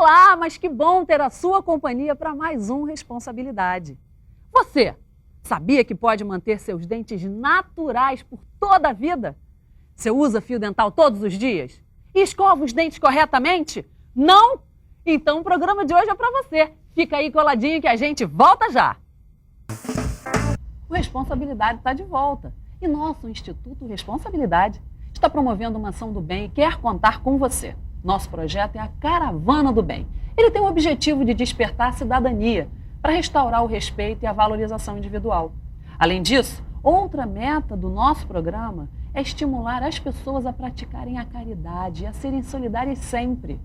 Olá, mas que bom ter a sua companhia para mais um Responsabilidade. Você sabia que pode manter seus dentes naturais por toda a vida? Você usa fio dental todos os dias? E escova os dentes corretamente? Não? Então o programa de hoje é para você. Fica aí coladinho que a gente volta já. O Responsabilidade está de volta. E nosso Instituto Responsabilidade está promovendo uma ação do bem e quer contar com você. Nosso projeto é a Caravana do Bem. Ele tem o objetivo de despertar a cidadania para restaurar o respeito e a valorização individual. Além disso, outra meta do nosso programa é estimular as pessoas a praticarem a caridade e a serem solidárias sempre.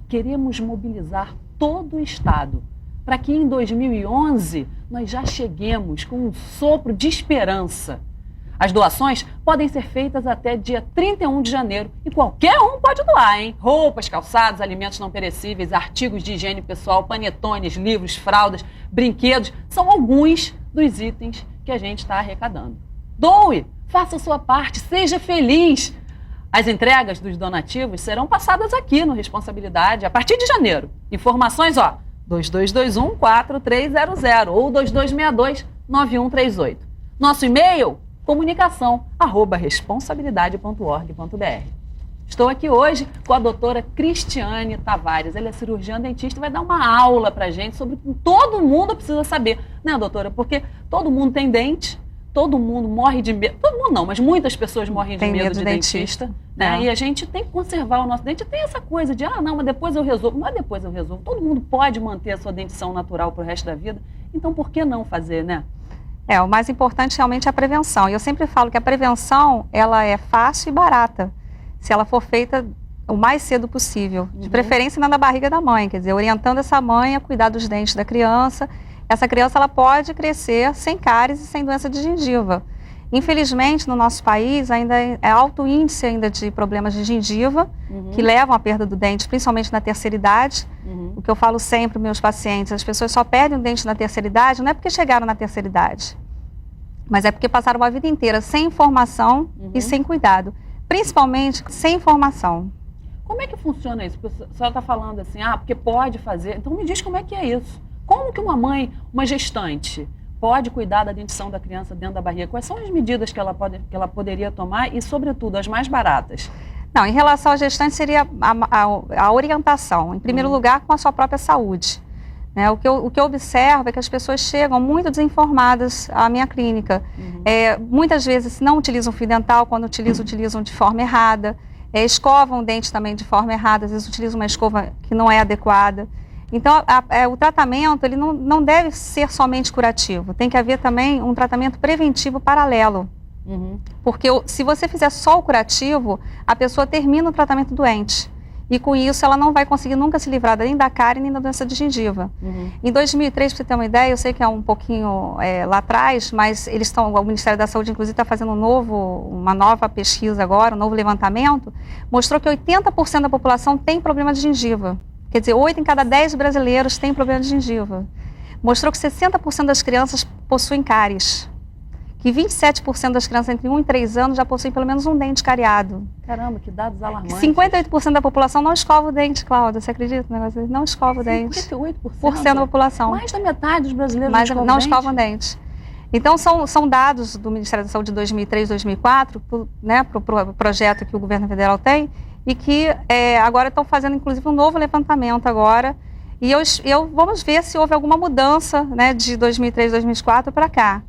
Queremos mobilizar todo o Estado para que em 2011 nós já cheguemos com um sopro de esperança. As doações podem ser feitas até dia 31 de janeiro e qualquer um pode doar, hein? Roupas, calçados, alimentos não perecíveis, artigos de higiene pessoal, panetones, livros, fraldas, brinquedos, são alguns dos itens que a gente está arrecadando. Doe, faça a sua parte, seja feliz. As entregas dos donativos serão passadas aqui no Responsabilidade a partir de janeiro. Informações, 2221-4300 ou 2262-9138. Nosso e-mail, comunicação@responsabilidade.org.br. Estou aqui hoje com a doutora Cristiane Tavares. Ela é cirurgiã dentista e vai dar uma aula pra gente sobre o que todo mundo precisa saber. Né, doutora? Porque todo mundo tem dente, todo mundo morre de medo. Todo mundo não, mas muitas pessoas morrem de medo de dentista. Né? E a gente tem que conservar o nosso dente. Tem essa coisa de, não, mas depois eu resolvo. Não é depois eu resolvo. Todo mundo pode manter a sua dentição natural pro resto da vida. Então, por que não fazer, né? O mais importante realmente é a prevenção. E eu sempre falo que a prevenção, ela é fácil e barata, se ela for feita o mais cedo possível. De preferência na barriga da mãe, quer dizer, orientando essa mãe a cuidar dos dentes da criança. Essa criança, ela pode crescer sem cáries e sem doença de gengiva. Infelizmente, no nosso país, ainda é alto índice ainda de problemas de gengiva, que levam à perda do dente, principalmente na terceira idade. O que eu falo sempre para meus pacientes, as pessoas só perdem o dente na terceira idade, não é porque chegaram na terceira idade, mas é porque passaram uma vida inteira sem informação e sem cuidado, principalmente sem informação. Como é que funciona isso? Porque a senhora está falando assim, porque pode fazer. Então me diz como é que é isso. Como que uma mãe, uma gestante, pode cuidar da dentição da criança dentro da barriga? Quais são as medidas que ela poderia tomar e, sobretudo, as mais baratas? Não, em relação à gestante seria a orientação, em primeiro lugar, com a sua própria saúde. Né? O que eu observo é que as pessoas chegam muito desinformadas à minha clínica. Muitas vezes não utilizam fio dental, quando utilizam de forma errada. Escovam o dente também de forma errada, às vezes utilizam uma escova que não é adequada. Então, o tratamento ele não deve ser somente curativo, tem que haver também um tratamento preventivo paralelo. Porque se você fizer só o curativo, a pessoa termina o tratamento doente. E com isso ela não vai conseguir nunca se livrar nem da cárie nem da doença de gengiva. Em 2003, para você ter uma ideia, eu sei que é um pouquinho lá atrás, mas o Ministério da Saúde inclusive está fazendo uma nova pesquisa agora, um novo levantamento, mostrou que 80% da população tem problema de gengiva. Quer dizer, 8 em cada 10 brasileiros têm problema de gengiva. Mostrou que 60% das crianças possuem cáries. Que 27% das crianças entre 1 e 3 anos já possuem pelo menos um dente cariado. Caramba, que dados alarmantes. 58% da população não escova o dente, Cláudia. Você acredita no negócio? Não escova o dente. 58% da população. Mais da metade dos brasileiros não escovam o dente. Então, são dados do Ministério da Saúde de 2003, 2004, né, para o projeto que o governo federal tem, e que agora estão fazendo, inclusive, um novo levantamento agora. E vamos ver se houve alguma mudança, né, de 2003, 2004 para cá.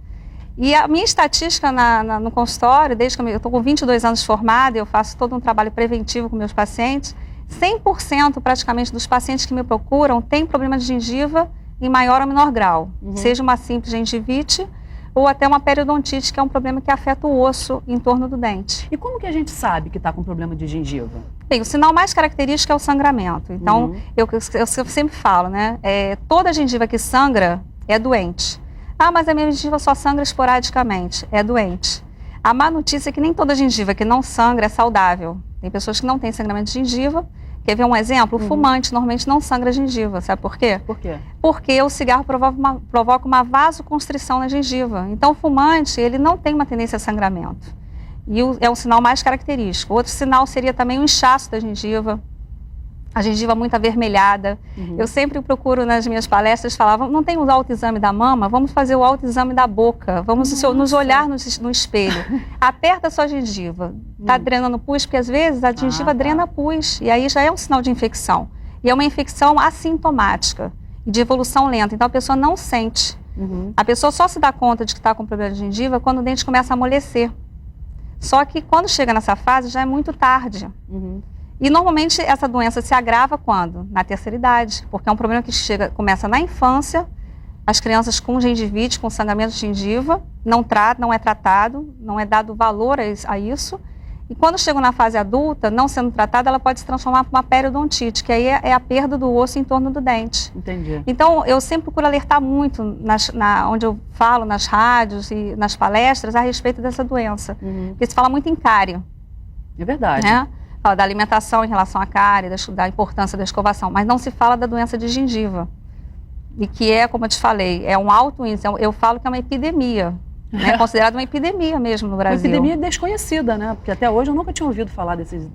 E a minha estatística no consultório, desde que eu estou com 22 anos formada, eu faço todo um trabalho preventivo com meus pacientes, 100% praticamente dos pacientes que me procuram têm problema de gengiva em maior ou menor grau. Seja uma simples gengivite ou até uma periodontite, que é um problema que afeta o osso em torno do dente. E como que a gente sabe que está com problema de gengiva? Bem, o sinal mais característico é o sangramento. Então, eu sempre falo, né? Toda gengiva que sangra é doente. Mas a minha gengiva só sangra esporadicamente. É doente. A má notícia é que nem toda gengiva que não sangra é saudável. Tem pessoas que não têm sangramento de gengiva. Quer ver um exemplo? O fumante normalmente não sangra a gengiva. Sabe por quê? Por quê? Porque o cigarro provoca uma vasoconstrição na gengiva. Então, o fumante, ele não tem uma tendência a sangramento. E é um sinal mais característico. Outro sinal seria também o inchaço da gengiva. a gengiva muito avermelhada. Eu sempre procuro nas minhas palestras falar, não tem o autoexame da mama? Vamos fazer o autoexame da boca, vamos nos olhar no espelho. Aperta a sua gengiva, está drenando pus, porque às vezes a gengiva drena pus, e aí já é um sinal de infecção. E é uma infecção assintomática e de evolução lenta, então a pessoa não sente. A pessoa só se dá conta de que está com problema de gengiva quando o dente começa a amolecer. Só que quando chega nessa fase já é muito tarde. E normalmente essa doença se agrava quando? Na terceira idade, porque é um problema que começa na infância, as crianças com gengivite, com sangramento de gengiva, não é tratado, não é dado valor a isso. E quando chegam na fase adulta, não sendo tratada, ela pode se transformar para uma periodontite, que aí é a perda do osso em torno do dente. Entendi. Então, eu sempre procuro alertar muito, onde eu falo, nas rádios e nas palestras, a respeito dessa doença. Porque se fala muito em cárie. É verdade. Né? Fala da alimentação em relação à cárie, da importância da escovação, mas não se fala da doença de gengiva. E que é, como eu te falei, é um alto índice, eu falo que é uma epidemia. É considerada uma epidemia mesmo no Brasil. Uma epidemia desconhecida, né? Porque até hoje eu nunca tinha ouvido falar desses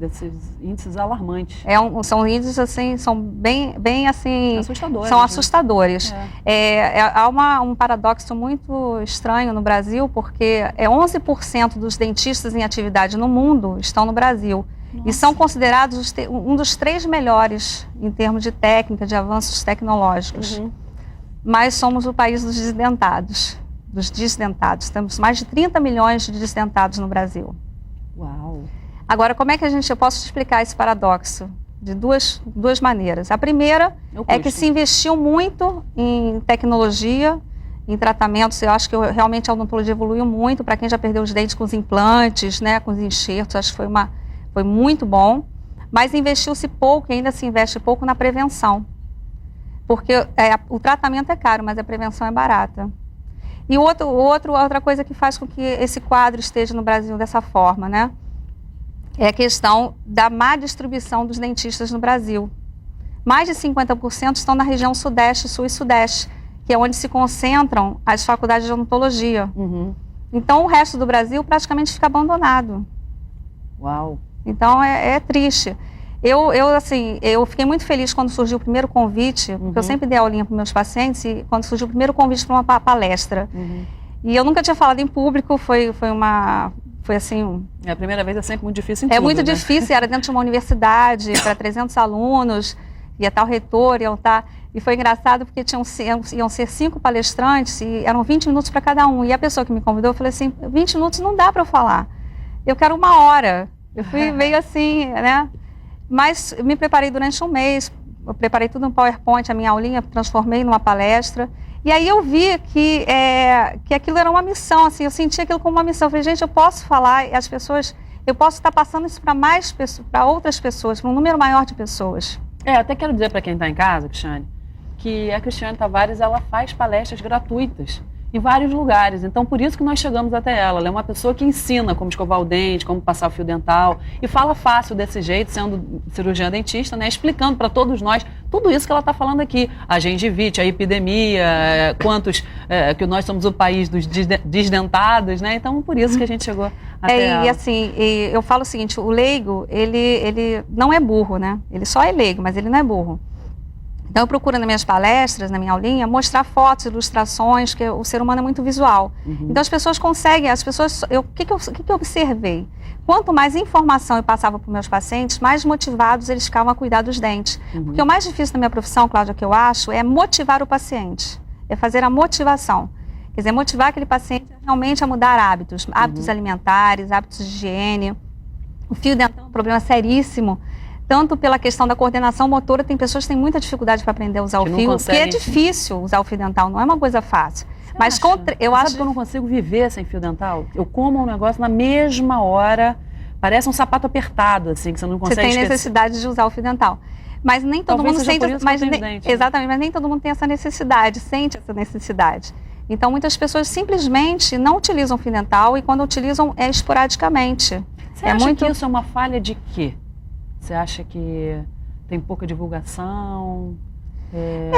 índices alarmantes. São índices, assim, são bem assim... Assustadores. São assustadores. Há um paradoxo muito estranho no Brasil, porque 11% dos dentistas em atividade no mundo estão no Brasil. Nossa. E são considerados um dos 3 melhores em termos de técnica, de avanços tecnológicos. Mas somos o país dos desdentados. Temos mais de 30 milhões de desdentados no Brasil. Uau! Agora, como é que eu posso te explicar esse paradoxo? De duas maneiras. A primeira é que se investiu muito em tecnologia, em tratamentos. Eu acho que realmente a odontologia evoluiu muito para quem já perdeu os dentes com os implantes, né, com os enxertos. Acho que foi muito bom. Mas investiu-se pouco, e ainda se investe pouco na prevenção. Porque o tratamento é caro, mas a prevenção é barata. E outra coisa que faz com que esse quadro esteja no Brasil dessa forma, né? É a questão da má distribuição dos dentistas no Brasil. Mais de 50% estão na região Sudeste, Sul e Sudeste, que é onde se concentram as faculdades de odontologia. Então, o resto do Brasil praticamente fica abandonado. Uau! Então, é triste. Eu fiquei muito feliz quando surgiu o primeiro convite, porque eu sempre dei aulinha para meus pacientes, e quando surgiu o primeiro convite para uma palestra. E eu nunca tinha falado em público, foi assim... A primeira vez é sempre muito difícil em tudo, É muito né? difícil, era dentro de uma universidade, para 300 alunos, ia estar o reitor, e foi engraçado porque iam ser 5 palestrantes, e eram 20 minutos para cada um. E a pessoa que me convidou, eu falei assim, 20 minutos não dá para eu falar, eu quero 1 hora. Eu fui meio assim, né? Mas eu me preparei durante um mês, eu preparei tudo no PowerPoint, a minha aulinha, transformei numa palestra. E aí eu vi que aquilo era uma missão, assim, eu senti aquilo como uma missão. Eu falei, gente, eu posso falar, e as pessoas, eu posso estar passando isso para outras pessoas, para um número maior de pessoas. Até quero dizer para quem está em casa, Cristiane, que a Cristiane Tavares, ela faz palestras gratuitas em vários lugares, então por isso que nós chegamos até ela. Ela é uma pessoa que ensina como escovar o dente, como passar o fio dental, e fala fácil desse jeito, sendo cirurgiã dentista, né, explicando para todos nós tudo isso que ela está falando aqui, a gengivite, a epidemia, que nós somos o país dos desdentados, né, então por isso que a gente chegou até ela. E assim, eu falo o seguinte, o leigo, ele não é burro, né, ele só é leigo, mas ele não é burro. Então, eu procuro nas minhas palestras, na minha aulinha, mostrar fotos, ilustrações, que o ser humano é muito visual. Então, as pessoas conseguem, o que eu observei? Quanto mais informação eu passava para os meus pacientes, mais motivados eles ficavam a cuidar dos dentes. Porque o mais difícil da minha profissão, Cláudia, que eu acho, é motivar o paciente, é fazer a motivação. Quer dizer, motivar aquele paciente realmente a mudar hábitos alimentares, hábitos de higiene. O fio dental é um problema seríssimo. Tanto pela questão da coordenação motora, tem pessoas que têm muita dificuldade para aprender a usar o fio, porque é difícil usar o fio dental, não é uma coisa fácil. Mas eu acho que eu não consigo viver sem fio dental. Eu como um negócio na mesma hora, parece um sapato apertado, assim, que você não consegue esquecer. Você tem necessidade de usar o fio dental. Mas nem todo mundo sente, exatamente, mas nem todo mundo tem essa necessidade, sente essa necessidade. Então, muitas pessoas simplesmente não utilizam o fio dental, e quando utilizam é esporadicamente. Você acha que isso é uma falha de quê? Você acha que tem pouca divulgação?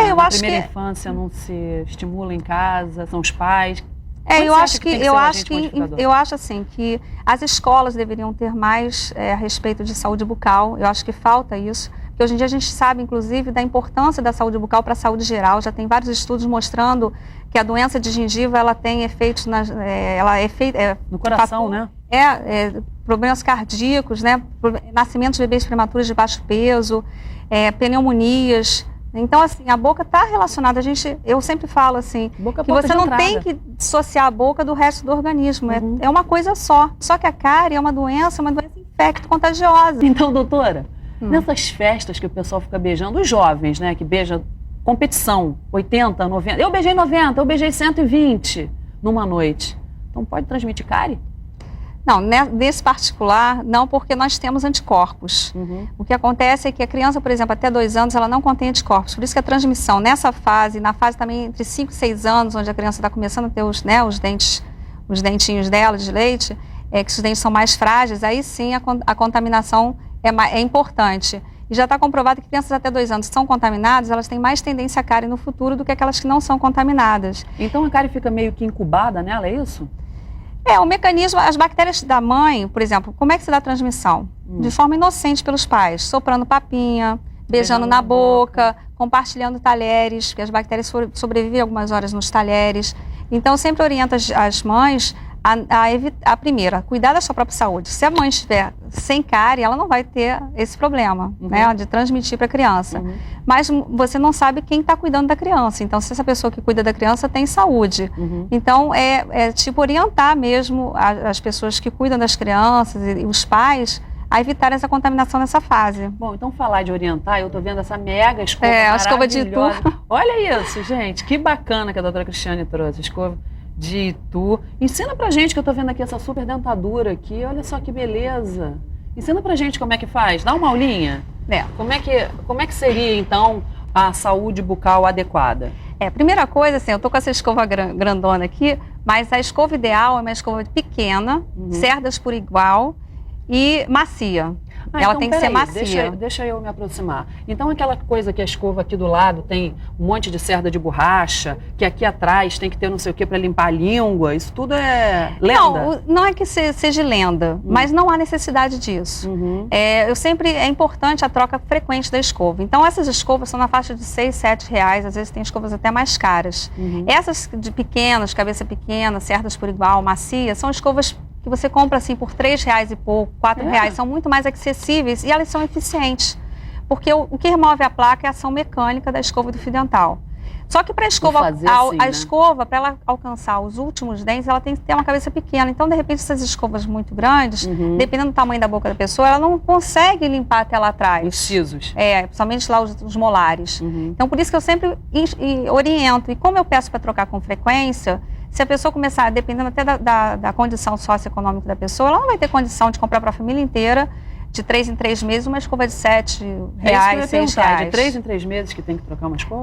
Eu acho primeira infância não se estimula em casa, são os pais? Eu acho assim que as escolas deveriam ter mais a respeito de saúde bucal. Eu acho que falta isso. porque hoje em dia a gente sabe, inclusive, da importância da saúde bucal para a saúde geral. Já tem vários estudos mostrando que a doença de gengiva, ela tem efeitos no coração, né? Problemas cardíacos, né? Nascimentos de bebês prematuros de baixo peso, pneumonias. Então, assim, a boca está relacionada. Eu sempre falo assim, que você não tem que dissociar a boca do resto do organismo. É uma coisa só. Só que a cárie é uma doença infecto-contagiosa. Então, doutora, nessas festas que o pessoal fica beijando, os jovens, né, que beijam competição, 80, 90, eu beijei 90, eu beijei 120 numa noite. Então, pode transmitir cárie? Não, nesse particular, não, porque nós temos anticorpos. O que acontece é que a criança, por exemplo, até 2 anos, ela não contém anticorpos. Por isso que a transmissão nessa fase, na fase também entre 5 e 6 anos, onde a criança está começando a ter os dentinhos dela de leite, que os dentes são mais frágeis, aí sim a contaminação é importante. E já está comprovado que crianças até 2 anos que são contaminadas, elas têm mais tendência a cárie no futuro do que aquelas que não são contaminadas. Então a cárie fica meio que incubada nela, é isso? O mecanismo, as bactérias da mãe, por exemplo, como é que se dá a transmissão? De forma inocente pelos pais, soprando papinha, beijando na boca, compartilhando talheres, porque as bactérias sobrevivem algumas horas nos talheres. Então, eu sempre oriento as mães a primeira, cuidar da sua própria saúde. Se a mãe estiver sem cárie, ela não vai ter esse problema, né, de transmitir para a criança. Mas você não sabe quem está cuidando da criança. Então, se essa pessoa que cuida da criança tem saúde. Então, tipo orientar mesmo as pessoas que cuidam das crianças e os pais a evitar essa contaminação nessa fase. Bom, então falar de orientar, eu estou vendo essa mega escova maravilhosa. A escova de Itu. Olha isso, gente, que bacana que a doutora Cristiane trouxe, escova de Itu. Ensina pra gente, que eu tô vendo aqui essa super dentadura aqui, olha só que beleza. Ensina pra gente como é que faz, dá uma aulinha. Como é que seria, então, a saúde bucal adequada? Primeira coisa, assim, eu tô com essa escova grandona aqui, mas a escova ideal é uma escova pequena, cerdas por igual e macia. Ela então, tem que ser macia. Deixa eu me aproximar. Então, aquela coisa que a escova aqui do lado tem um monte de cerda de borracha, que aqui atrás tem que ter não sei o que para limpar a língua, isso tudo é lenda? Não é que seja lenda, mas não há necessidade disso. É importante a troca frequente da escova. Então, essas escovas são na faixa de R$6, R$7, às vezes tem escovas até mais caras. Essas de pequenas, cabeça pequena, cerdas por igual, macia, são escovas que você compra assim por R$3 e pouco, R$4, são muito mais acessíveis e elas são eficientes. Porque o que remove a placa é a ação mecânica da escova do fio dental. Só que para a escova, escova, para ela alcançar os últimos dentes, ela tem que ter uma cabeça pequena. Então, de repente, essas escovas muito grandes, dependendo do tamanho da boca da pessoa, ela não consegue limpar até lá atrás. Os sisos. Principalmente lá os molares. Então, por isso que eu sempre oriento. E como eu peço para trocar com frequência, se a pessoa começar, dependendo até da condição socioeconômica da pessoa, ela não vai ter condição de comprar para a família inteira, de 3 em 3 meses, uma escova de R$7, R$6. De 3 em 3 meses que tem que trocar uma escova?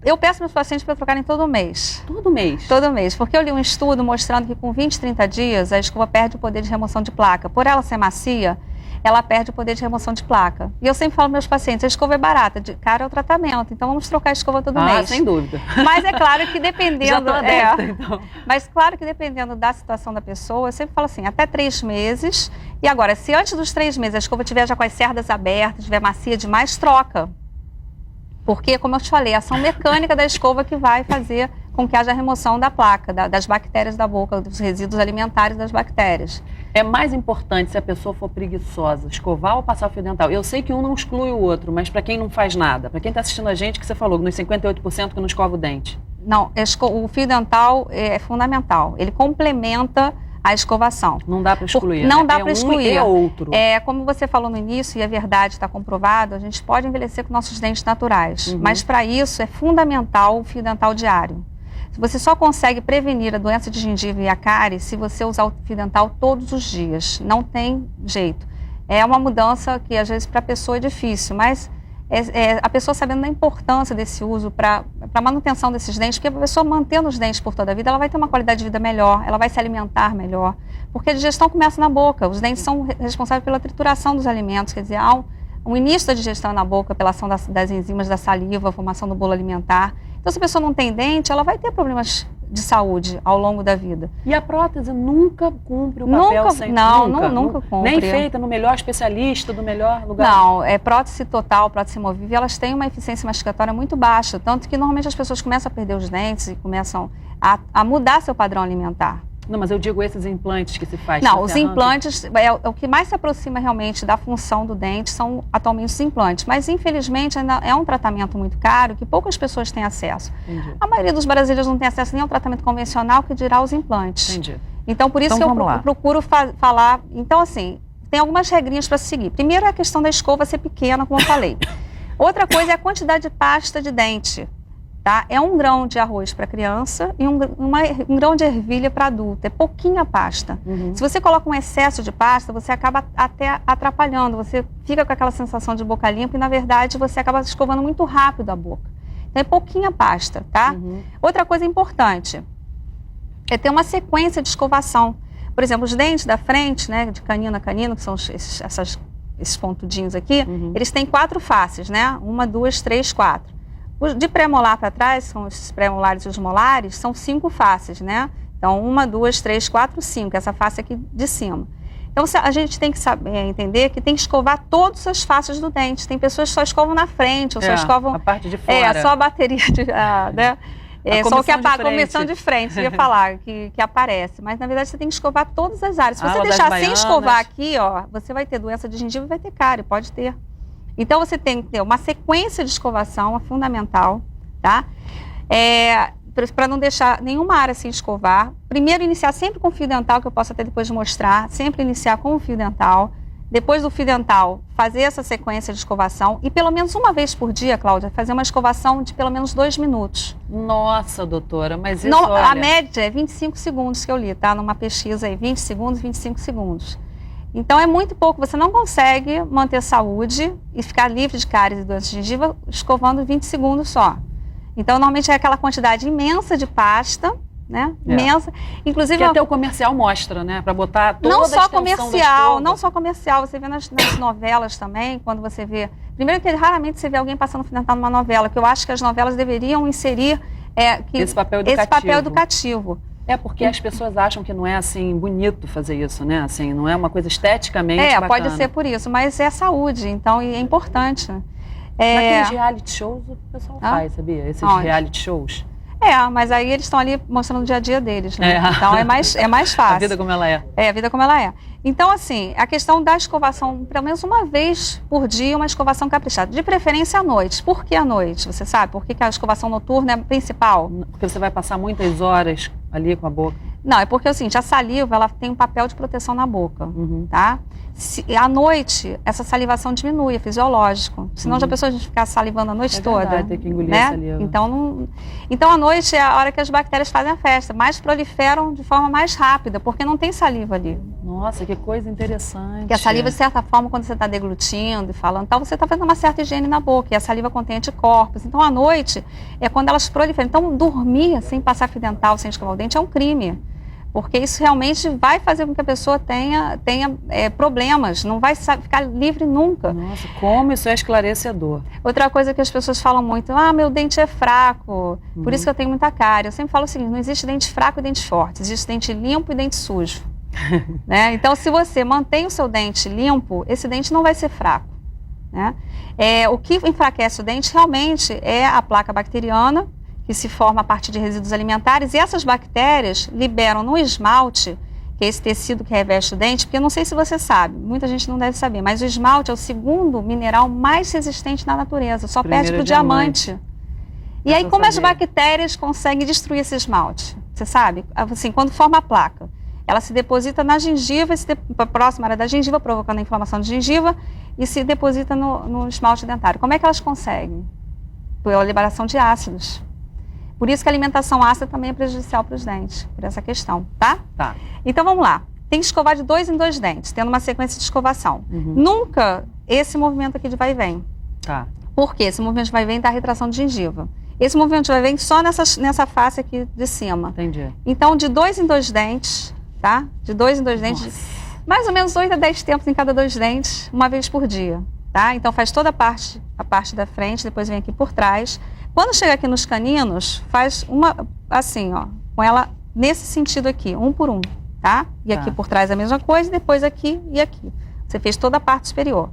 Eu peço meus pacientes para trocarem todo mês. Todo mês? Todo mês, porque eu li um estudo mostrando que com 20, 30 dias, a escova perde o poder de remoção de placa. Por ela ser macia, ela perde o poder de remoção de placa. E eu sempre falo para meus pacientes, a escova é barata, de cara é o tratamento, então vamos trocar a escova todo mês. Sem dúvida. Mas é claro que dependendo... Já tô adepta, então. Mas claro que dependendo da situação da pessoa, eu sempre falo assim, até 3 meses. E agora, se antes dos 3 meses a escova estiver já com as cerdas abertas, estiver macia demais, troca. Porque, como eu te falei, a ação mecânica da escova que vai fazer com que haja a remoção da placa, das bactérias da boca, dos resíduos alimentares das bactérias. É mais importante, se a pessoa for preguiçosa, escovar ou passar o fio dental? Eu sei que um não exclui o outro, mas para quem não faz nada, para quem está assistindo a gente, que você falou, nos 58% que não escova o dente. Não, o fio dental é fundamental, ele complementa a escovação. Não dá para excluir. Não dá para excluir. Um e outro. Como você falou no início, e é verdade, está comprovado, a gente pode envelhecer com nossos dentes naturais, mas para isso é fundamental o fio dental diário. Você só consegue prevenir a doença de gengiva e a cárie se você usar o fio dental todos os dias. Não tem jeito. É uma mudança que às vezes para a pessoa é difícil, mas a pessoa sabendo da importância desse uso para a manutenção desses dentes, porque a pessoa mantendo os dentes por toda a vida, ela vai ter uma qualidade de vida melhor, ela vai se alimentar melhor, porque a digestão começa na boca, os dentes são responsáveis pela trituração dos alimentos, quer dizer, há um início da digestão na boca pela ação das enzimas da saliva, a formação do bolo alimentar. Então, se a pessoa não tem dente, ela vai ter problemas de saúde ao longo da vida. E a prótese nunca cumpre o papel Nunca cumpre. Nem feita no melhor especialista, do melhor lugar? Não, prótese total, prótese removível, elas têm uma eficiência mastigatória muito baixa, tanto que normalmente as pessoas começam a perder os dentes e começam a mudar seu padrão alimentar. Não, mas eu digo esses implantes que se faz. Não, os implantes, o que mais se aproxima realmente da função do dente são atualmente os implantes. Mas, infelizmente, ainda é um tratamento muito caro que poucas pessoas têm acesso. Entendi. A maioria dos brasileiros não tem acesso nem ao tratamento convencional, que dirá os implantes. Entendi. Então, por isso que eu procuro falar. Então, assim, tem algumas regrinhas para seguir. Primeiro é a questão da escova ser pequena, como eu falei. Outra coisa é a quantidade de pasta de dente. Tá? É 1 grão de arroz para criança e um grão de ervilha para adulto. É pouquinha pasta. Se você coloca um excesso de pasta, você acaba até atrapalhando. Você fica com aquela sensação de boca limpa e, na verdade, você acaba escovando muito rápido a boca. Então, é pouquinha pasta, tá? Outra coisa importante é ter uma sequência de escovação. Por exemplo, os dentes da frente, né, de canino a canino, que são esses pontudinhos aqui, eles têm 4 faces, né? 1, 2, 3, 4. De pré-molar para trás, são os pré-molares e os molares, são 5 faces, né? Então, 1, 2, 3, 4, 5, essa face aqui de cima. Então, a gente tem que entender que tem que escovar todas as faces do dente. Tem pessoas que só escovam na frente, ou só escovam... a parte de fora. Só a bateria, né? Só o que a comissão de frente, eu ia falar, que aparece. Mas, na verdade, você tem que escovar todas as áreas. Se você deixar sem escovar aqui, ó, você vai ter doença de gengiva e vai ter cárie, pode ter. Então, você tem que ter uma sequência de escovação, é fundamental, tá? Para não deixar nenhuma área sem escovar. Primeiro, iniciar sempre com o fio dental, que eu posso até depois mostrar. Sempre iniciar com o fio dental. Depois do fio dental, fazer essa sequência de escovação. E pelo menos uma vez por dia, Cláudia, fazer uma escovação de pelo menos 2 minutos. Nossa, doutora, mas isso, não, olha... A média é 25 segundos que eu li, tá? Numa pesquisa aí, 20 segundos, 25 segundos. Então, é muito pouco. Você não consegue manter saúde e ficar livre de cáries e doenças de gengiva escovando 20 segundos só. Então, normalmente é aquela quantidade imensa de pasta, né? Imensa. Inclusive, que até o comercial mostra, né? Para botar toda não a só comercial, não só comercial. Você vê nas novelas também, quando você vê... Primeiro que raramente você vê alguém passando fio dental numa novela, que eu acho que as novelas deveriam inserir esse papel educativo. É porque as pessoas acham que não é assim bonito fazer isso, né? Assim, não é uma coisa esteticamente bacana. Pode ser por isso, mas é saúde, então é importante. Naqueles reality shows o pessoal faz, sabia? Esses reality shows. Mas aí eles estão ali mostrando o dia a dia deles, né? Então é mais fácil. A vida como ela é. A vida como ela é. Então, assim, a questão da escovação, pelo menos uma vez por dia, uma escovação caprichada. De preferência à noite. Por que à noite? Você sabe? Por que a escovação noturna é a principal? Porque você vai passar muitas horas ali com a boca. Não, é porque, assim, a saliva, ela tem um papel de proteção na boca, tá? À noite, essa salivação diminui, é fisiológico. Senão já a pessoa ficar salivando a noite toda. Verdade, tem que engolir a saliva. Então, à noite é a hora que as bactérias fazem a festa, mas proliferam de forma mais rápida, porque não tem saliva ali. Nossa, que coisa interessante. Porque a saliva, de certa forma, quando você está deglutindo e falando, então você está fazendo uma certa higiene na boca, e a saliva contém anticorpos. Então, à noite é quando elas proliferam. Então, dormir sem passar fio dental, sem escovar o dente, é um crime. Porque isso realmente vai fazer com que a pessoa tenha problemas, não vai ficar livre nunca. Nossa, como isso é esclarecedor. Outra coisa que as pessoas falam muito, meu dente é fraco, por isso que eu tenho muita cárie. Eu sempre falo o seguinte, não existe dente fraco e dente forte, existe dente limpo e dente sujo. Né? Então, se você mantém o seu dente limpo, esse dente não vai ser fraco. Né? O que enfraquece o dente realmente é a placa bacteriana, que se forma a partir de resíduos alimentares, e essas bactérias liberam no esmalte, que é esse tecido que reveste o dente, porque eu não sei se você sabe, muita gente não deve saber, mas o esmalte é o segundo mineral mais resistente na natureza, só perde para o diamante. E aí, como as bactérias conseguem destruir esse esmalte? Você sabe? Assim, quando forma a placa, ela se deposita na gengiva, próxima área da gengiva, provocando a inflamação de gengiva, e se deposita no esmalte dentário. Como é que elas conseguem? Pela liberação de ácidos. Por isso que a alimentação ácida também é prejudicial para os dentes, por essa questão, tá? Tá. Então, vamos lá. Tem que escovar de 2 em 2 dentes, tendo uma sequência de escovação. Nunca esse movimento aqui de vai e vem. Tá. Por quê? Esse movimento de vai e vem dá retração de gengiva. Esse movimento de vai e vem só nessa face aqui de cima. Entendi. Então, de 2 em 2 dentes, tá? De 2 em 2 dentes, mais ou menos 8 a 10 tempos em cada 2 dentes, uma vez por dia, tá? Então, faz toda a parte da frente, depois vem aqui por trás. Quando chega aqui nos caninos, faz uma, assim, ó, com ela nesse sentido aqui, um por um, tá? E aqui por trás a mesma coisa, depois aqui e aqui. Você fez toda a parte superior.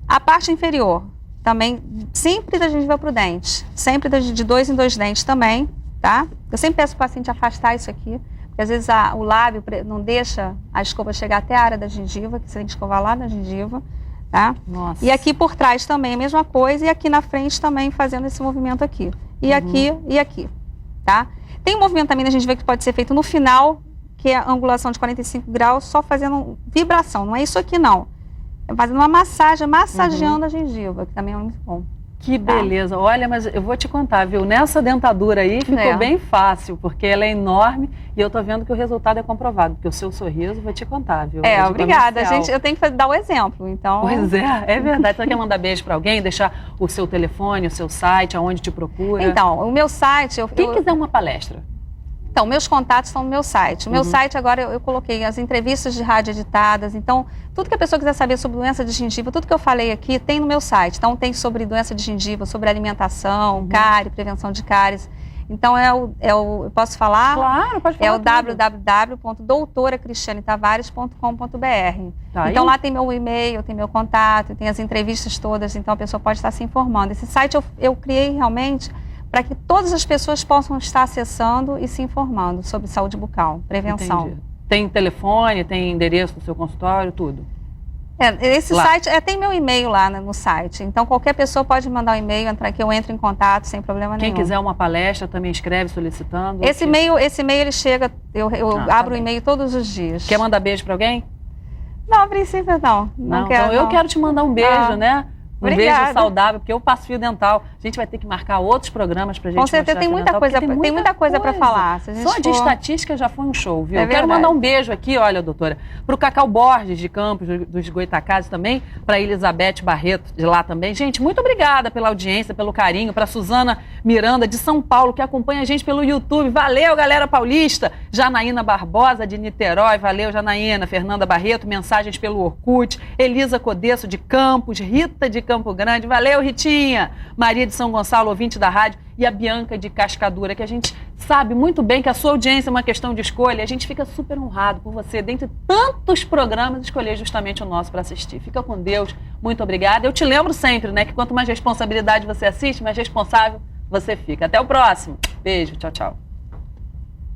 A parte inferior, também, sempre da gengiva para o dente, sempre de 2 em 2 dentes também, tá? Eu sempre peço para o paciente afastar isso aqui, porque às vezes o lábio não deixa a escova chegar até a área da gengiva, que você tem que escovar lá na gengiva, tá? Nossa. E aqui por trás também a mesma coisa, e aqui na frente também fazendo esse movimento aqui. E aqui e aqui, tá? Tem um movimento também na gengiva que pode ser feito no final, que é a angulação de 45 graus, só fazendo vibração, não é isso aqui não. É fazendo uma massagem, massageando a gengiva, que também é muito bom. Que beleza. Olha, mas eu vou te contar, viu? Nessa dentadura aí ficou bem fácil, porque ela é enorme e eu tô vendo que o resultado é comprovado, porque o seu sorriso, vou te contar, viu? Obrigada. Eu tenho que dar o exemplo, então... Pois é verdade. Você quer mandar beijo para alguém, deixar o seu telefone, o seu site, aonde te procura? Então, o meu site... Quem quiser uma palestra? Então, meus contatos estão no meu site. O meu site agora eu coloquei as entrevistas de rádio editadas. Então, tudo que a pessoa quiser saber sobre doença de gengiva, tudo que eu falei aqui tem no meu site. Então, tem sobre doença de gengiva, sobre alimentação, cárie, prevenção de cáries. Então, eu posso falar? Claro, pode falar. É o www.doutoracristianetavares.com.br. Tá, então, lá tem meu e-mail, tem meu contato, tem as entrevistas todas. Então, a pessoa pode estar se informando. Esse site eu criei realmente para que todas as pessoas possam estar acessando e se informando sobre saúde bucal, prevenção. Entendi. Tem telefone, tem endereço do seu consultório, tudo? Esse site, tem meu e-mail lá no site, então qualquer pessoa pode mandar um e-mail, que eu entre em contato sem problema nenhum. Quem quiser uma palestra também escreve solicitando? Esse e-mail ele chega, eu abro o e-mail todos os dias. Quer mandar beijo para alguém? Não, a princípio não quero. Então eu quero te mandar um beijo, né? Obrigada. Beijo saudável, porque eu passo fio dental. A gente vai ter que marcar outros programas pra gente mostrar. Com certeza, tem muita coisa para falar. Só de estatística já foi um show, viu? Quero mandar um beijo aqui, olha, doutora, pro Cacau Borges de Campos, dos Goitacazes também, pra Elizabeth Barreto de lá também. Gente, muito obrigada pela audiência, pelo carinho, pra Suzana Miranda de São Paulo, que acompanha a gente pelo YouTube. Valeu, galera paulista. Janaína Barbosa de Niterói, valeu, Janaína. Fernanda Barreto, mensagens pelo Orkut. Elisa Codesso de Campos, Rita de Campo Grande, valeu, Ritinha. Maria de São Gonçalo, ouvinte da rádio, e a Bianca de Cascadura, que a gente sabe muito bem que a sua audiência é uma questão de escolha, e a gente fica super honrado por você, dentre tantos programas, escolher justamente o nosso para assistir. Fica com Deus, muito obrigada. Eu te lembro sempre, né, que quanto mais responsabilidade você assiste, mais responsável você fica. Até o próximo. Beijo, tchau, tchau.